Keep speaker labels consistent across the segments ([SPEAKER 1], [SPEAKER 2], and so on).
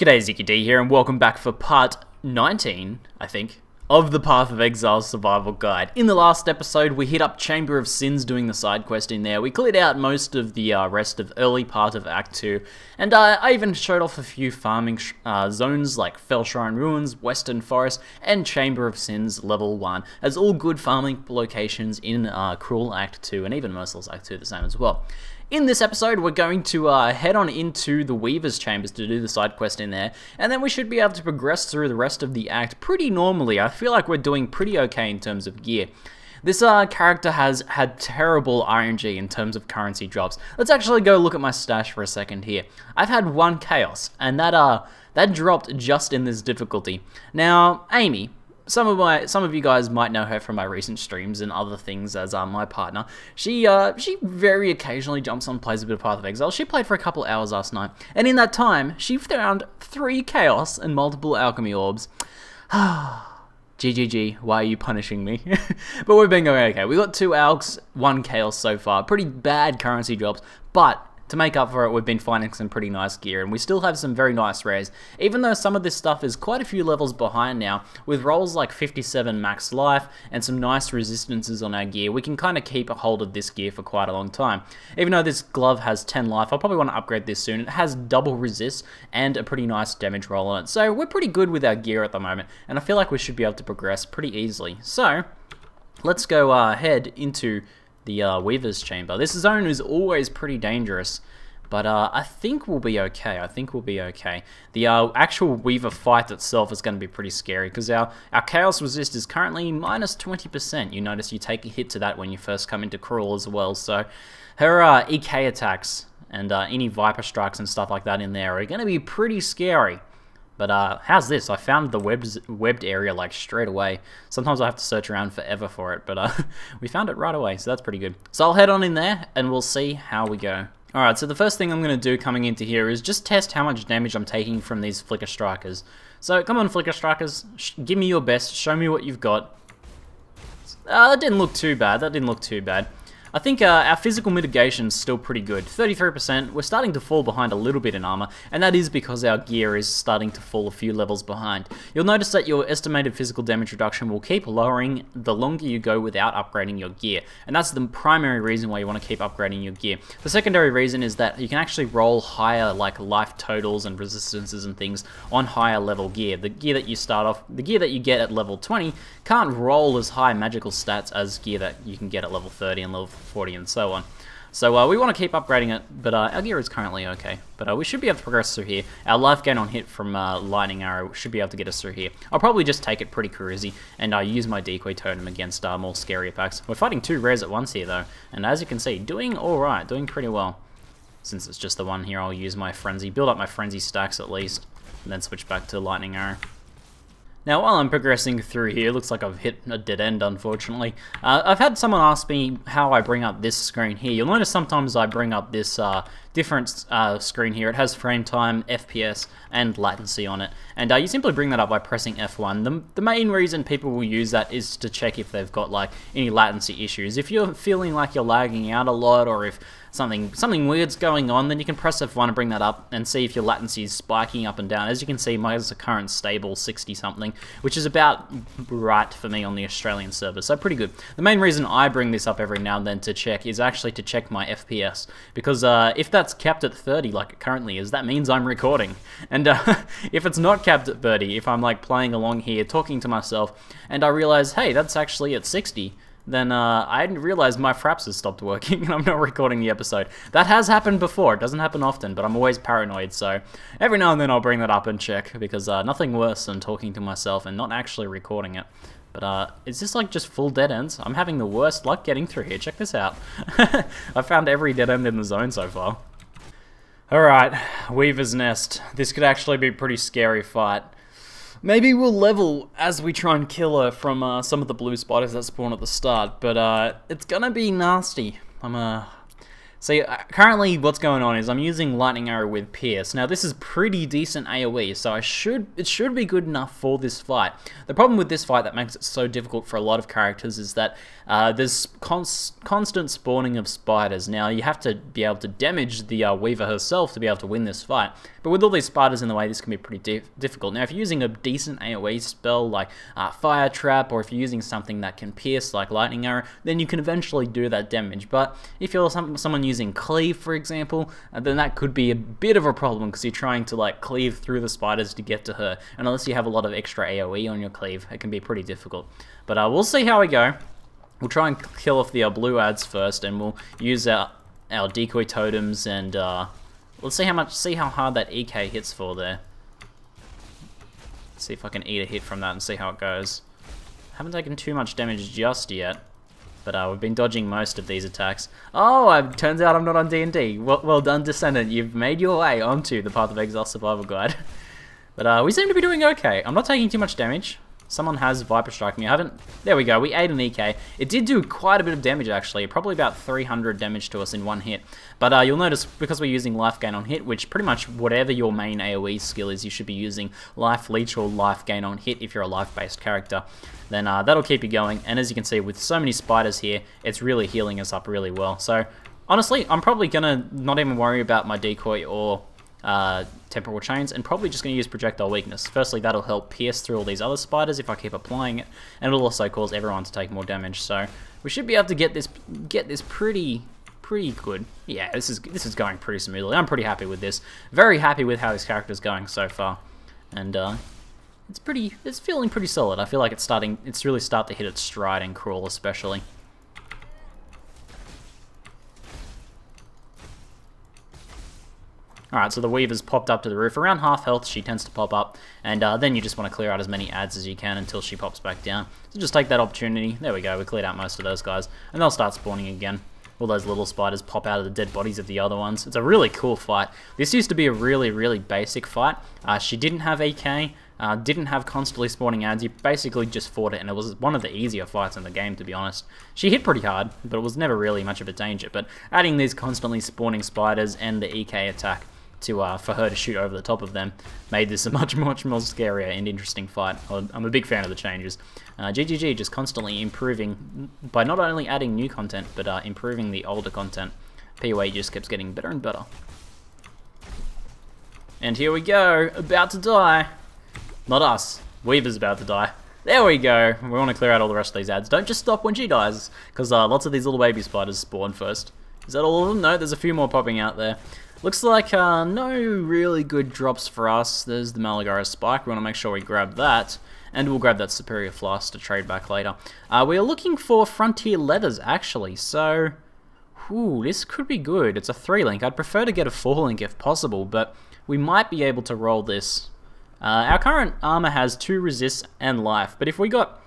[SPEAKER 1] G'day, ZiggyD here, and welcome back for part 19, I think, of the Path of Exile Survival Guide. In the last episode, we hit up Chamber of Sins doing the side quest in there. We cleared out most of the rest of early part of Act 2, and I even showed off a few farming zones like Fell Shrine Ruins, Western Forest, and Chamber of Sins Level 1, as all good farming locations in Cruel Act 2, and even Merciless Act 2 the same as well. In this episode, we're going to head on into the Weaver's Chambers to do the side quest in there, and then we should be able to progress through the rest of the act pretty normally. I feel like we're doing pretty okay in terms of gear. This character has had terrible RNG in terms of currency drops. Let's actually go look at my stash for a second here. I've had 1 Chaos, and that dropped just in this difficulty. Now, Amy, some of you guys might know her from my recent streams and other things as my partner. She very occasionally jumps on and plays a bit of Path of Exile. She played for a couple hours last night, and in that time, she found 3 Chaos and multiple Alchemy Orbs. GGG, why are you punishing me? But we've been going okay. We got 2 Alks, 1 Chaos so far. Pretty bad currency drops, but to make up for it, we've been finding some pretty nice gear, and we still have some very nice rares, even though some of this stuff is quite a few levels behind now. With rolls like 57 max life and some nice resistances on our gear, we can kind of keep a hold of this gear for quite a long time. Even though this glove has 10 life, I'll probably want to upgrade this soon. It has double resist and a pretty nice damage roll on it, so we're pretty good with our gear at the moment, and I feel like we should be able to progress pretty easily. So, let's go head into the Weaver's Chamber. This zone is always pretty dangerous, but I think we'll be okay. The actual Weaver fight itself is going to be pretty scary, because our Chaos Resist is currently minus 20%. You notice you take a hit to that when you first come into Cruel as well, so her EK attacks and any Viper Strikes and stuff like that in there are going to be pretty scary. But how's this? I found the webbed area like straight away. Sometimes I have to search around forever for it, but we found it right away, so that's pretty good. So I'll head on in there and we'll see how we go. Alright, so the first thing I'm going to do coming into here is just test how much damage I'm taking from these Flicker Strikers. So come on, Flicker Strikers, give me your best, show me what you've got. That didn't look too bad. I think our physical mitigation is still pretty good. 33%, we're starting to fall behind a little bit in armor, and that is because our gear is starting to fall a few levels behind. You'll notice that your estimated physical damage reduction will keep lowering the longer you go without upgrading your gear, and that's the primary reason why you want to keep upgrading your gear. The secondary reason is that you can actually roll higher like life totals and resistances and things on higher level gear. The gear that you get at level 20 can't roll as high magical stats as gear that you can get at level 30 and level 40 and so on. So we want to keep upgrading it, but our gear is currently okay. But we should be able to progress through here. Our life gain on hit from Lightning Arrow should be able to get us through here. I'll probably just take it pretty cruisy and use my decoy totem against more scary attacks. We're fighting 2 rares at once here though, and as you can see, doing alright, doing pretty well. Since it's just the one here, I'll use my Frenzy, build up my Frenzy stacks at least, and then switch back to Lightning Arrow. Now, while I'm progressing through here, looks like I've hit a dead end, unfortunately. I've had someone ask me how I bring up this screen here. You'll notice sometimes I bring up this different screen here. It has frame time, FPS, and latency on it. And you simply bring that up by pressing F1. The main reason people will use that is to check if they've got like any latency issues. If you're feeling like you're lagging out a lot, or if something weird's going on, then you can press F1 and bring that up and see if your latency is spiking up and down. As you can see, mine is a current stable 60 something, which is about right for me on the Australian server, so pretty good. The main reason I bring this up every now and then to check is actually to check my FPS, because if that's capped at 30 like it currently is, that means I'm recording. And if it's not capped at 30, if I'm like playing along here talking to myself and I realize, hey, that's actually at 60, then I didn't realize my fraps has stopped working and I'm not recording the episode. That has happened before. It doesn't happen often, but I'm always paranoid, so every now and then I'll bring that up and check, because nothing worse than talking to myself and not actually recording it. But is this like just full dead ends? I'm having the worst luck getting through here. Check this out. I found every dead end in the zone so far. Alright, Weaver's Nest. This could actually be a pretty scary fight. Maybe we'll level as we try and kill her from some of the blue spiders that spawn at the start, but it's gonna be nasty. I'm See, currently what's going on is I'm using Lightning Arrow with Pierce. Now this is pretty decent AoE, so it should be good enough for this fight. The problem with this fight that makes it so difficult for a lot of characters is that there's constant spawning of spiders. Now you have to be able to damage the Weaver herself to be able to win this fight, but with all these spiders in the way, this can be pretty difficult. Now if you're using a decent AoE spell like Fire Trap, or if you're using something that can pierce like Lightning Arrow, then you can eventually do that damage. But if you're someone using Cleave, for example, then that could be a bit of a problem because you're trying to like cleave through the spiders to get to her, and unless you have a lot of extra AoE on your Cleave, it can be pretty difficult. But we'll see how we go. We'll try and kill off the blue ads first, and we'll use our decoy totems, and let's see how hard that EK hits for there. Let's see if I can eat a hit from that and see how it goes. Haven't taken too much damage just yet, but we've been dodging most of these attacks. Oh, it turns out I'm not on D&D. Well done, Descendant. You've made your way onto the Path of Exile Survival Guide. But we seem to be doing okay. I'm not taking too much damage. Someone has Viper Strike me. I haven't... There we go. We ate an EK. It did do quite a bit of damage, actually. Probably about 300 damage to us in one hit. But you'll notice, because we're using life gain on hit, which pretty much whatever your main AoE skill is, you should be using life leech or life gain on hit if you're a life-based character. Then that'll keep you going. And as you can see, with so many spiders here, it's really healing us up really well. So, honestly, I'm probably going to not even worry about my decoy or... temporal chains, and probably just going to use projectile weakness. Firstly, that'll help pierce through all these other spiders if I keep applying it, and it'll also cause everyone to take more damage. So we should be able to get this pretty good. Yeah, this is going pretty smoothly. I'm pretty happy with this. Very happy with how this character's going so far, and it's feeling pretty solid. I feel like it's really starting to hit its stride in Crawl especially. Alright, so the Weaver's popped up to the roof. Around half health, she tends to pop up, and then you just want to clear out as many ads as you can until she pops back down. So just take that opportunity. There we go, we cleared out most of those guys, and they'll start spawning again. All those little spiders pop out of the dead bodies of the other ones. It's a really cool fight. This used to be a really basic fight. She didn't have EK, didn't have constantly spawning ads. You basically just fought it, and it was one of the easier fights in the game, to be honest. She hit pretty hard, but it was never really much of a danger. But adding these constantly spawning spiders and the EK attack for her to shoot over the top of them made this a much more scarier and interesting fight. I'm a big fan of the changes. ZiggyD just constantly improving by not only adding new content, but improving the older content. PoE just keeps getting better and better. And here we go, about to die. Not us, Weaver's about to die. There we go. We want to clear out all the rest of these ads. Don't just stop when she dies, because lots of these little baby spiders spawn first. Is that all of them? No, there's a few more popping out there. Looks like no really good drops for us. There's the Malagara Spike. We want to make sure we grab that. And we'll grab that Superior Flask to trade back later. We are looking for Frontier Leathers, actually. So, this could be good. It's a 3-link. I'd prefer to get a 4-link if possible, but we might be able to roll this. Our current armor has 2 resists and life, but if we got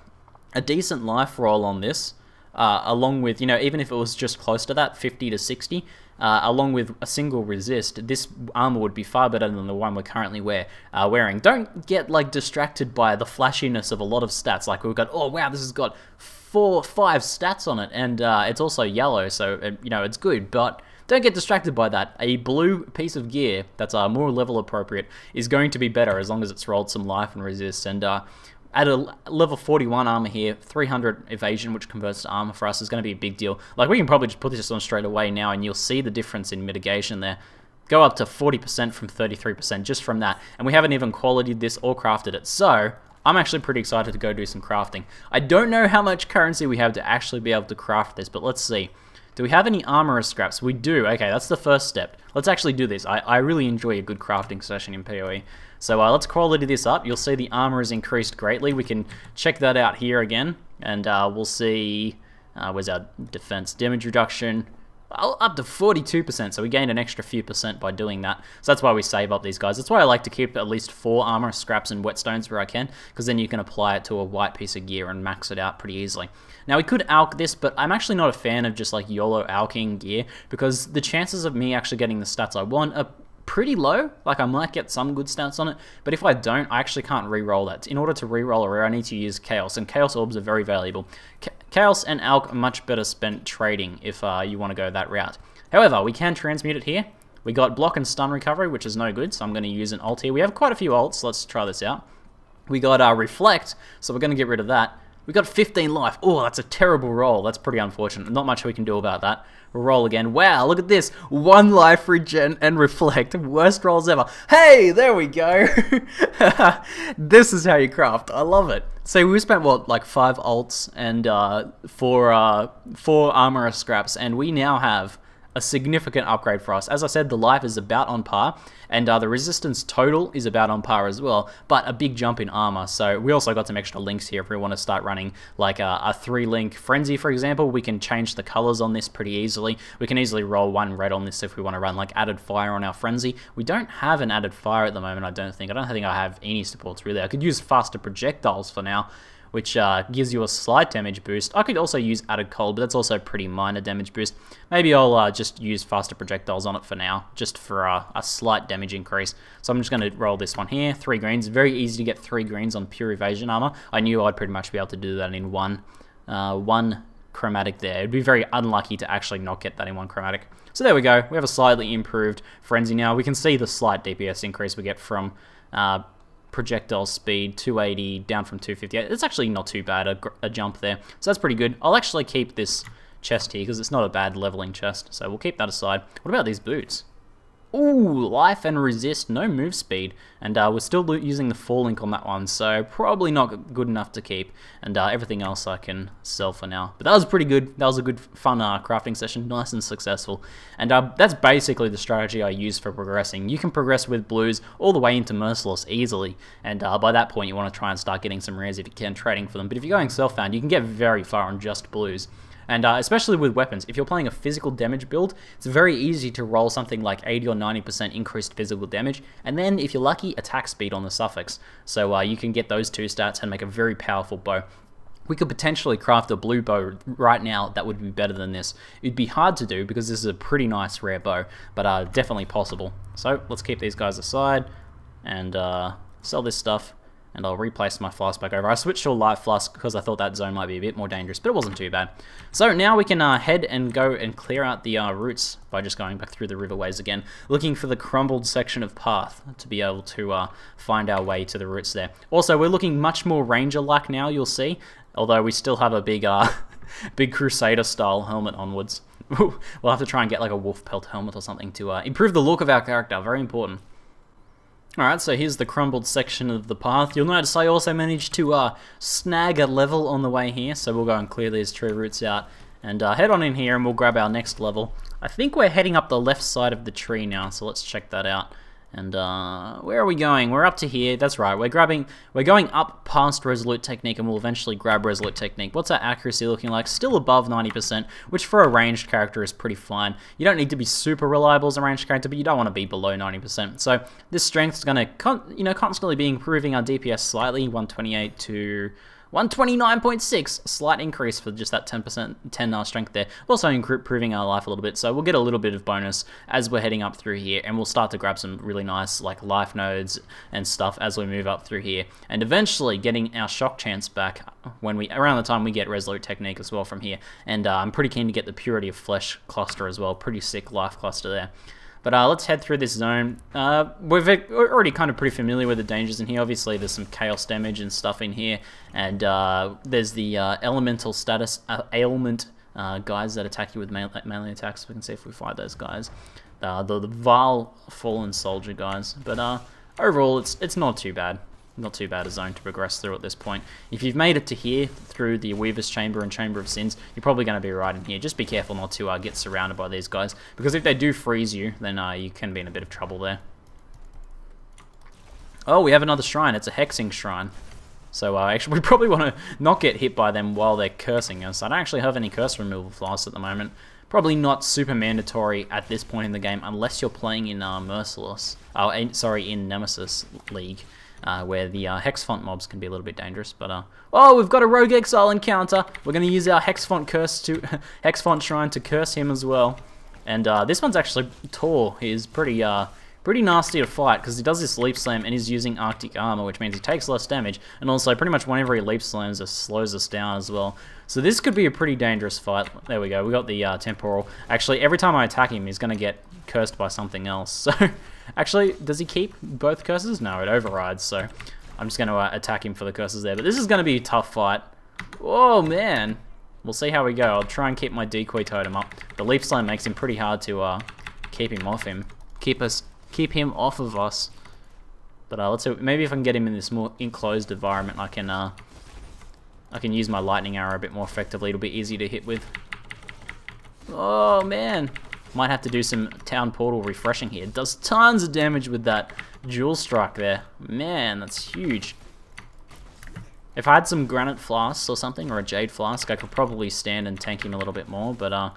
[SPEAKER 1] a decent life roll on this, along with, even if it was just close to that, 50 to 60, along with a single resist, this armor would be far better than the one we're currently wearing. Don't get distracted by the flashiness of a lot of stats. Like we've got, oh wow, this has got 4 or 5 stats on it, and it's also yellow, so it's good. But don't get distracted by that. A blue piece of gear that's more level appropriate is going to be better as long as it's rolled some life and resist. And at a level 41 armor here, 300 evasion, which converts to armor for us, is going to be a big deal. Like, we can probably just put this on straight away now, and you'll see the difference in mitigation there. Go up to 40% from 33% just from that. And we haven't even qualityed this or crafted it. So, I'm actually pretty excited to go do some crafting. I don't know how much currency we have to actually be able to craft this, but let's see. Do we have any armor scraps? We do. Okay, that's the first step. Let's actually do this. I really enjoy a good crafting session in PoE. So let's quality this up. You'll see the armor is increased greatly. We can check that out here again. And we'll see... where's our defense? Damage reduction. Up to 42%, so we gained an extra few percent by doing that. So that's why we save up these guys. That's why I like to keep at least 4 armor scraps and whetstones where I can, because then you can apply it to a white piece of gear and max it out pretty easily. Now we could alch this, but I'm actually not a fan of just YOLO alching gear, because the chances of me actually getting the stats I want are pretty low. Like, I might get some good stats on it, but if I don't, I actually can't re-roll that. In order to re-roll a rare, I need to use Chaos, and Chaos Orbs are very valuable. Chaos and Alch are much better spent trading if you want to go that route. However, we can transmute it here. We got block and stun recovery, which is no good, so I'm going to use an ult here. We have quite a few ults, so let's try this out. We got reflect, so we're going to get rid of that. We got 15 life. Oh, that's a terrible roll. That's pretty unfortunate. Not much we can do about that. We'll roll again. Wow, look at this. 1 life regen and reflect. Worst rolls ever. Hey, there we go. This is how you craft. I love it. So we spent, what, like 5 ults and 4 armor scraps, and we now have a significant upgrade for us. As I said, the life is about on par, and the resistance total is about on par as well, but a big jump in armor. So we also got some extra links here if we want to start running like a 3-link frenzy, for example. We can change the colors on this pretty easily. We can easily roll 1 red on this if we want to run like added fire on our frenzy. We don't have an added fire at the moment, I don't think. I have any supports really. I could use faster projectiles for now, which gives you a slight damage boost. I could also use added cold, but that's also a pretty minor damage boost. Maybe I'll just use faster projectiles on it for now, just for a slight damage increase. So I'm just going to roll this one here, 3 greens. Very easy to get 3 greens on pure evasion armor. I knew I'd pretty much be able to do that in one chromatic there. It'd be very unlucky to actually not get that in 1 chromatic. So there we go. We have a slightly improved frenzy now. We can see the slight DPS increase we get from projectile speed, 280 down from 258. It's actually not too bad, a jump there. So that's pretty good. I'll actually keep this chest here because it's not a bad leveling chest. So we'll keep that aside. What about these boots? Ooh, life and resist, no move speed. And we're still using the 4 link on that one, so probably not good enough to keep. And everything else I can sell for now. But that was pretty good. That was a good, fun crafting session, nice and successful. And that's basically the strategy I use for progressing. You can progress with blues all the way into Merciless easily. And by that point, you want to try and start getting some rares if you can, trading for them. But if you're going self-found, you can get very far on just blues. And especially with weapons, if you're playing a physical damage build, it's very easy to roll something like 80 or 90% increased physical damage, and then, if you're lucky, attack speed on the suffix. So you can get those 2 stats and make a very powerful bow. We could potentially craft a blue bow right now that would be better than this. It'd be hard to do because this is a pretty nice rare bow, but definitely possible. So let's keep these guys aside and sell this stuff. And I'll replace my flask back over. I switched to a light flask because I thought that zone might be a bit more dangerous, but it wasn't too bad. So now we can head and go and clear out the routes by just going back through the riverways again, looking for the crumbled section of path to be able to find our way to the routes there. Also, we're looking much more ranger-like now, you'll see, although we still have a big, big Crusader-style helmet onwards. We'll have to try and get like a wolf pelt helmet or something to improve the look of our character, very important. Alright, so here's the crumbled section of the path. You'll notice I also managed to snag a level on the way here, so we'll go and clear these tree roots out and head on in here and we'll grab our next level. I think we're heading up the left side of the tree now, so let's check that out. And where are we going? We're up to here. That's right. We're going up past Resolute Technique, and we'll eventually grab Resolute Technique. What's our accuracy looking like? Still above 90%, which for a ranged character is pretty fine. You don't need to be super reliable as a ranged character, but you don't want to be below 90%. So this strength is going to, constantly be improving our DPS slightly, 128 to 129.6, slight increase for just that 10 strength there. Also improving our life a little bit, so we'll get a little bit of bonus as we're heading up through here, and we'll start to grab some really nice like life nodes and stuff as we move up through here, and eventually getting our shock chance back around the time we get Resolute Technique as well from here. And I'm pretty keen to get the Purity of Flesh cluster as well, pretty sick life cluster there. But let's head through this zone. We're already kind of pretty familiar with the dangers in here. Obviously, there's some chaos damage and stuff in here. And there's the elemental status ailment guys that attack you with melee attacks. We can see if we fight those guys. The vile fallen soldier guys. But overall, it's not too bad. Not too bad a zone to progress through at this point. If you've made it to here through the Weaver's Chamber and Chamber of Sins, you're probably going to be right in here. Just be careful not to get surrounded by these guys, because if they do freeze you, then you can be in a bit of trouble there. Oh, we have another shrine. It's a hexing shrine. So actually, we probably want to not get hit by them while they're cursing us. I don't actually have any curse removal flasks at the moment. Probably not super mandatory at this point in the game, unless you're playing in Merciless. In Nemesis League. Where the Hex Font mobs can be a little bit dangerous, but oh, we've got a Rogue Exile encounter. We're going to use our Hex Font Shrine to curse him as well. And this one's actually Tor. He's pretty pretty nasty to fight because he does this leap slam and he's using Arctic armor, which means he takes less damage, and also pretty much whenever he leap slams, it slows us down as well. So this could be a pretty dangerous fight. There we go, we got the temporal. Actually, every time I attack him, he's going to get cursed by something else. So, actually, does he keep both curses? No, it overrides, so I'm just going to attack him for the curses there. But this is going to be a tough fight. Oh, man. We'll see how we go. I'll try and keep my decoy totem up. The leap slam makes him pretty hard to keep him off him. Keep him off of us. But let's see. Maybe if I can get him in this more enclosed environment, I can use my lightning arrow a bit more effectively. It'll be easy to hit with. Oh man, might have to do some town portal refreshing here. It does tons of damage with that jewel strike there. Man, that's huge. If I had some granite flasks or something, or a jade flask, I could probably stand and tank him a little bit more, but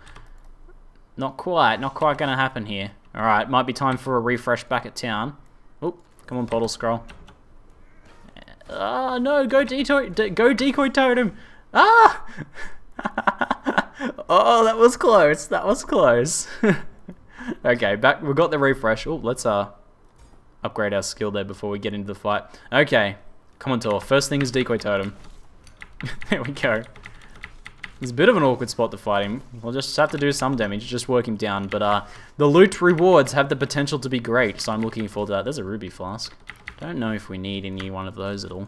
[SPEAKER 1] not quite gonna happen here. Alright, might be time for a refresh back at town. Oh, come on, portal scroll. Ah, no, go decoy totem! Ah! Oh, that was close, that was close. Okay, back, we got the refresh. Oh, let's upgrade our skill there before we get into the fight. Okay. Come on, Tor. First thing is decoy totem. There we go. It's a bit of an awkward spot to fight him. We'll just have to do some damage, just work him down. But the loot rewards have the potential to be great, so I'm looking forward to that. There's a ruby flask. Don't know if we need any one of those at all.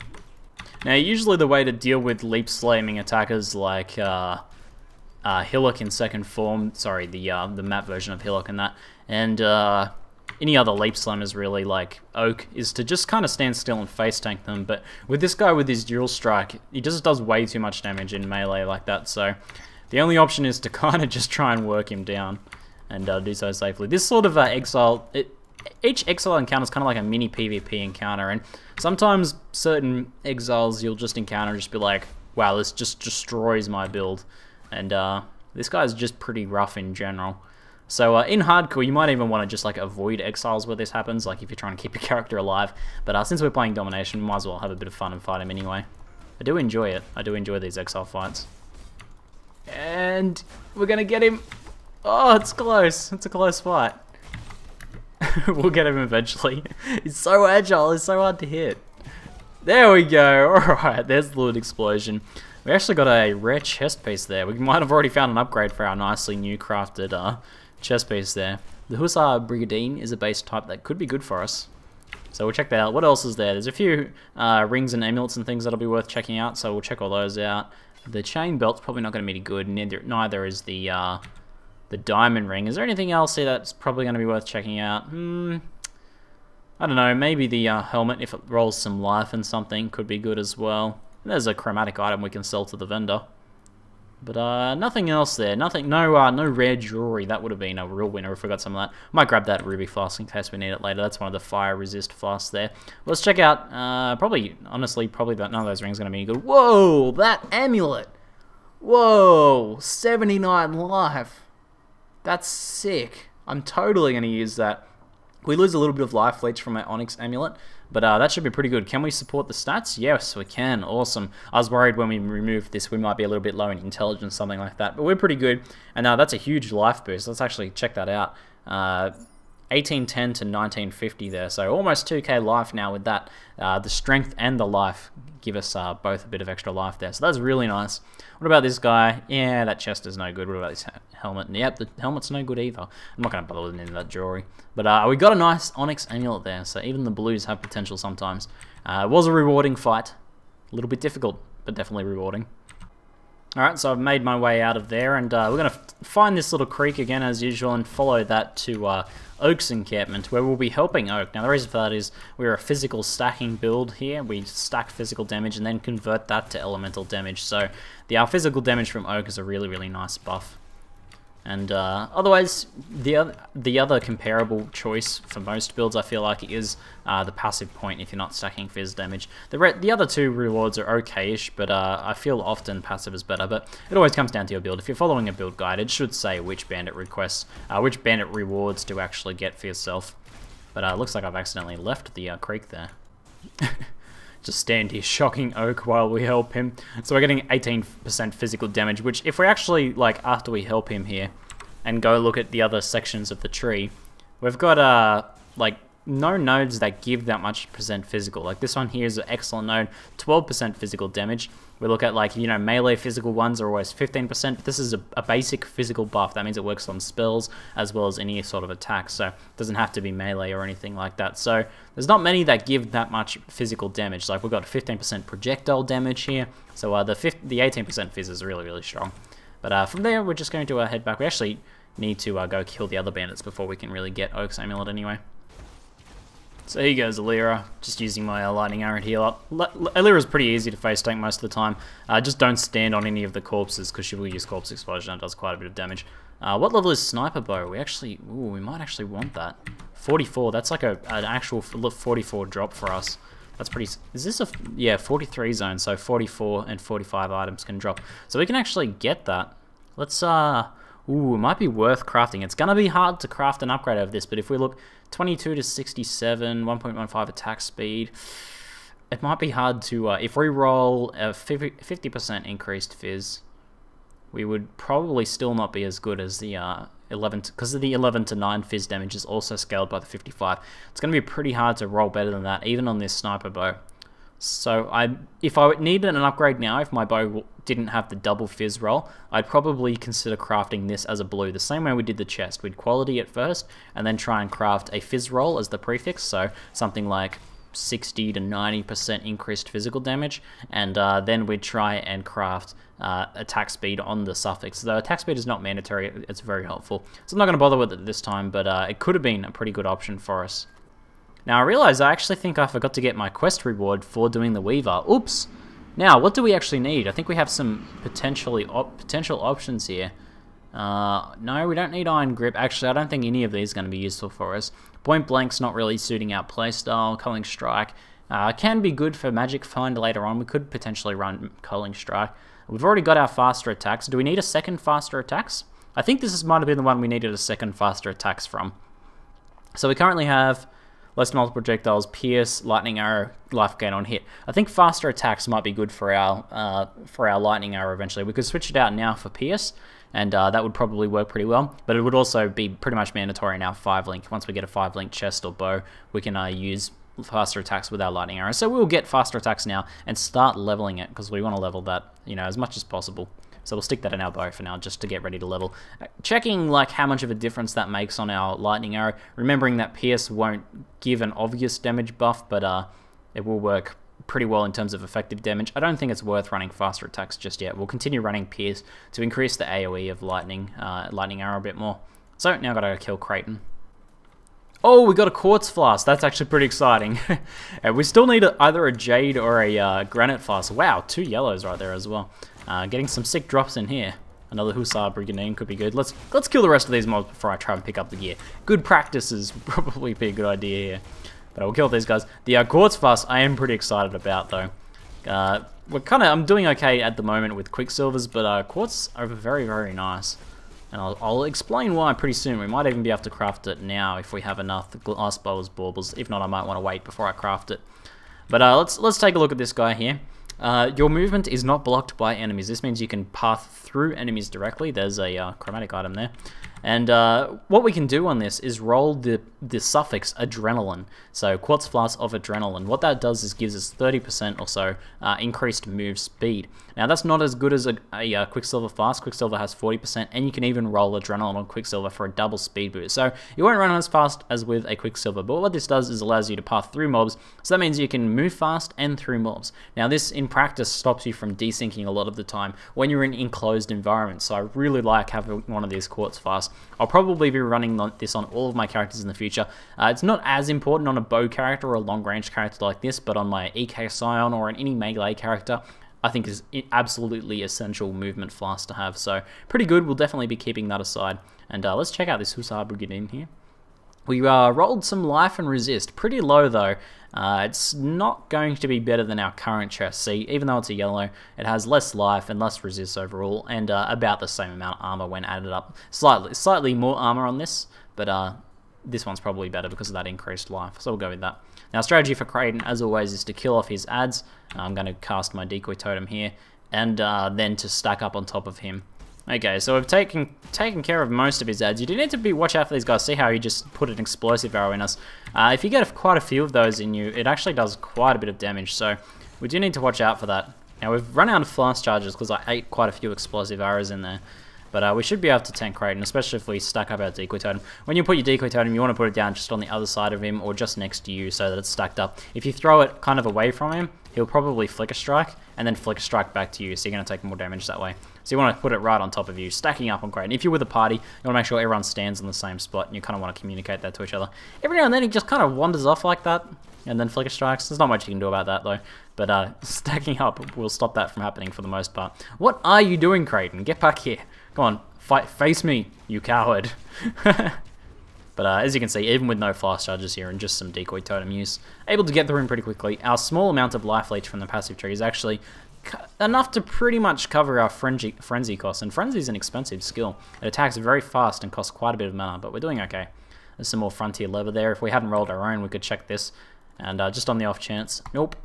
[SPEAKER 1] Now, usually the way to deal with leap slamming attackers like Hillock in second form, sorry, the map version of Hillock and that, and any other leap slammers really, like Oak, is to just kind of stand still and face tank them. But with this guy with his dual strike, he just does way too much damage in melee like that, so the only option is to kind of just try and work him down and do so safely. This sort of Exile, each Exile encounter is kind of like a mini PvP encounter, and sometimes certain Exiles you'll just encounter and just be like, wow, this just destroys my build, and this guy's just pretty rough in general. So in hardcore, you might even want to just like avoid Exiles where this happens, like if you're trying to keep your character alive. But since we're playing Domination, we might as well have a bit of fun and fight him anyway. I do enjoy it. I do enjoy these Exile fights. And we're going to get him. Oh, it's close. It's a close fight. We'll get him eventually. He's so agile. It's so hard to hit. There we go. Alright, there's the loot explosion. We actually got a rare chest piece there. We might have already found an upgrade for our nicely new crafted chest piece there. The Hussar Brigandine is a base type that could be good for us. So we'll check that out. What else is there? There's a few rings and amulets and things that'll be worth checking out, so we'll check all those out. The chain belt's probably not going to be any good, neither is the diamond ring. Is there anything else here that's probably going to be worth checking out? I don't know, maybe the helmet, if it rolls some life and something, could be good as well. And there's a chromatic item we can sell to the vendor. But nothing else there. Nothing. No rare jewelry. That would have been a real winner if we got some of that. Might grab that ruby flask in case we need it later. That's one of the fire resist flasks there. Let's check out. Honestly, probably none of those rings are going to be any good. Whoa, that amulet. Whoa, 79 life. That's sick. I'm totally going to use that. We lose a little bit of life leech from our Onyx amulet, but that should be pretty good. Can we support the stats? Yes, we can. Awesome. I was worried when we removed this, we might be a little bit low in intelligence, something like that, but we're pretty good. And that's a huge life boost. Let's actually check that out. 1810 to 1950 there, so almost 2k life now with that. The strength and the life give us both a bit of extra life there, so that's really nice. What about this guy? Yeah, that chest is no good. What about this helmet? Yep, the helmet's no good either. I'm not going to bother with any of that jewelry. But we got a nice Onyx amulet there, so even the blues have potential sometimes. It was a rewarding fight. A little bit difficult, but definitely rewarding. Alright, so I've made my way out of there, and we're going to find this little creek again as usual and follow that to Oak's encampment, where we'll be helping Oak. Now the reason for that is we're a physical stacking build here. We stack physical damage and then convert that to elemental damage, so our physical damage from Oak is a really, really nice buff. And otherwise, the other comparable choice for most builds, I feel like, is the passive point if you're not stacking phys damage. The other two rewards are okay-ish, but I feel often passive is better. But it always comes down to your build. If you're following a build guide, it should say which bandit requests, which bandit rewards to actually get for yourself. But it looks like I've accidentally left the creek there. Just stand here shocking Oak while we help him. So we're getting 18% physical damage, which if we actually, like, after we help him here and go look at the other sections of the tree, we've got, like, no nodes that give that much percent physical. Like this one here is an excellent node, 12% physical damage. We look at like, you know, melee physical ones are always 15%. This is a basic physical buff. That means it works on spells as well as any sort of attack. So it doesn't have to be melee or anything like that. So there's not many that give that much physical damage. Like we've got 15% projectile damage here. So the 18% fizz is really, really strong. But from there, we're just going to head back. We actually need to go kill the other bandits before we can really get Oak's Amulet anyway. So here goes Alira, just using my lightning arrow to heal up. Alira's pretty easy to face tank most of the time. Just don't stand on any of the corpses because she will use corpse explosion. It does quite a bit of damage. What level is sniper bow? We might actually want that. 44. That's like an actual 44 drop for us. That's pretty. Is this a 43 zone? So 44 and 45 items can drop. So we can actually get that. Let's it might be worth crafting. It's gonna be hard to craft an upgrade of this, but if we look 22 to 67, 1.15 attack speed, it might be hard to, if we roll a 50% increased fizz, we would probably still not be as good as the 11, because of the 11 to 9 fizz damage is also scaled by the 55. It's going to be pretty hard to roll better than that, even on this sniper bow. So if I needed an upgrade now, if my bow didn't have the double fizz roll, I'd probably consider crafting this as a blue, the same way we did the chest. We'd quality it first, and then try and craft a fizz roll as the prefix, so something like 60 to 90% increased physical damage, and then we'd try and craft attack speed on the suffix. The attack speed is not mandatory, it's very helpful. So I'm not going to bother with it this time, but it could have been a pretty good option for us. Now I realize I actually think I forgot to get my quest reward for doing the Weaver. Oops! Now, what do we actually need? I think we have some potential options here. No, we don't need Iron Grip. Actually, I don't think any of these are going to be useful for us. Point Blank's not really suiting our playstyle. Culling Strike can be good for Magic Find later on. We could potentially run Culling Strike. We've already got our faster attacks. Do we need a second faster attacks? I think this might have been the one we needed a second faster attacks from. So we currently have less multiple projectiles, pierce, lightning arrow, life gain on hit. I think faster attacks might be good for our lightning arrow eventually. We could switch it out now for pierce, and that would probably work pretty well. But it would also be pretty much mandatory in our 5-link. Once we get a 5-link chest or bow, we can use faster attacks with our lightning arrow. So we'll get faster attacks now and start leveling it, because we want to level that, you know, as much as possible. So we'll stick that in our bow for now, just to get ready to level. Checking like how much of a difference that makes on our lightning arrow. Remembering that pierce won't give an obvious damage buff, but it will work pretty well in terms of effective damage. I don't think it's worth running faster attacks just yet. We'll continue running pierce to increase the AoE of lightning arrow a bit more. So now I've got to kill Kraitlyn. Oh, we got a quartz flask. That's actually pretty exciting. We still need either a jade or a granite flask. Wow, 2 yellows right there as well. Getting some sick drops in here. Another Hussar Brigandine could be good. Let's kill the rest of these mobs before I try and pick up the gear. Good practices probably be a good idea here. But I'll kill these guys. The quartz flask I am pretty excited about though. I'm doing okay at the moment with quicksilvers, but quartz are very, very nice. And I'll explain why pretty soon. We might even be able to craft it now if we have enough glass bowls, baubles. If not, I might want to wait before I craft it. But let's take a look at this guy here. Your movement is not blocked by enemies. This means you can path through enemies directly. There's a chromatic item there. And what we can do on this is roll the suffix adrenaline. So quartz flask of adrenaline. What that does is gives us 30% or so increased move speed. Now that's not as good as a Quicksilver flask. Quicksilver has 40%, and you can even roll adrenaline on Quicksilver for a double speed boost. So you won't run as fast as with a Quicksilver, but what this does is allows you to path through mobs. So that means you can move fast and through mobs. Now this in practice stops you from desyncing a lot of the time when you're in enclosed environments. So I really like having one of these quartz flasks. I'll probably be running this on all of my characters in the future. It's not as important on a bow character or a long range character like this, but on my EK Scion or on any melee character, I think is absolutely essential movement flask to have. So pretty good. We'll definitely be keeping that aside. And let's check out this Hussar Brigandine here. We rolled some life and resist. Pretty low though. It's not going to be better than our current chest. See, even though it's a yellow, it has less life and less resist overall, and about the same amount of armor when added up. Slightly more armor on this, but this one's probably better because of that increased life. So we'll go with that. Now, strategy for Kraitlyn, as always, is to kill off his adds. I'm going to cast my decoy totem here, and then to stack up on top of him. Okay, so we've taken care of most of his ads. You do need to watch out for these guys. See how he just put an explosive arrow in us. If you get quite a few of those in you, it actually does quite a bit of damage. So we do need to watch out for that. Now we've run out of flash charges because I ate quite a few explosive arrows in there. But we should be able to tank Kraitlyn, especially if we stack up our decoy totem. When you put your decoy totem, you want to put it down just on the other side of him or just next to you so that it's stacked up. If you throw it kind of away from him, he'll probably flicker strike and then flicker strike back to you, so you're going to take more damage that way. So you want to put it right on top of you, stacking up on Kraitlyn. If you're with a party, you want to make sure everyone stands in the same spot and you kind of want to communicate that to each other. Every now and then he just kind of wanders off like that and then flicker strikes. There's not much you can do about that though. But stacking up will stop that from happening for the most part. What are you doing, Kraitlyn? Get back here. Come on. Face me, you coward. But as you can see, even with no flash charges here and just some decoy totem use, able to get through him pretty quickly. Our small amount of life leech from the passive tree is actually enough to pretty much cover our frenzy costs. And frenzy is an expensive skill. It attacks very fast and costs quite a bit of mana, but we're doing okay. There's some more frontier lever there. If we hadn't rolled our own, we could check this. And just on the off chance, nope.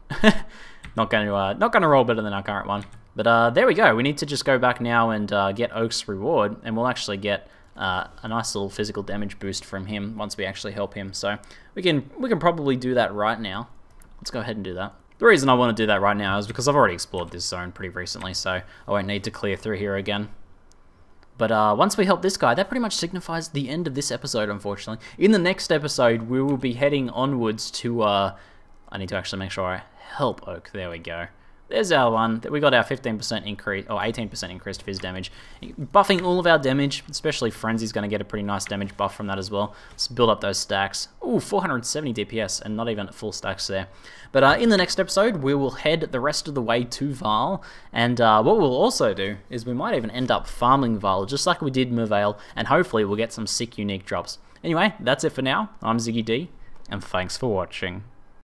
[SPEAKER 1] not going to roll better than our current one. But there we go. We need to just go back now and get Oak's reward, and we'll actually get a nice little physical damage boost from him once we actually help him. So we can probably do that right now. Let's go ahead and do that. The reason I want to do that right now is because I've already explored this zone pretty recently, so I won't need to clear through here again. But once we help this guy, that pretty much signifies the end of this episode, unfortunately. In the next episode, we will be heading onwards to... I need to actually make sure I help Oak. There we go. There's our one. We got our 15% increase, or 18% increase to his damage. Buffing all of our damage, especially Frenzy's going to get a pretty nice damage buff from that as well. Let's build up those stacks. Ooh, 470 DPS, and not even at full stacks there. But in the next episode, we will head the rest of the way to Val, and what we'll also do is we might even end up farming Val, just like we did Mervale, and hopefully we'll get some sick unique drops. Anyway, that's it for now. I'm ZiggyD, and thanks for watching.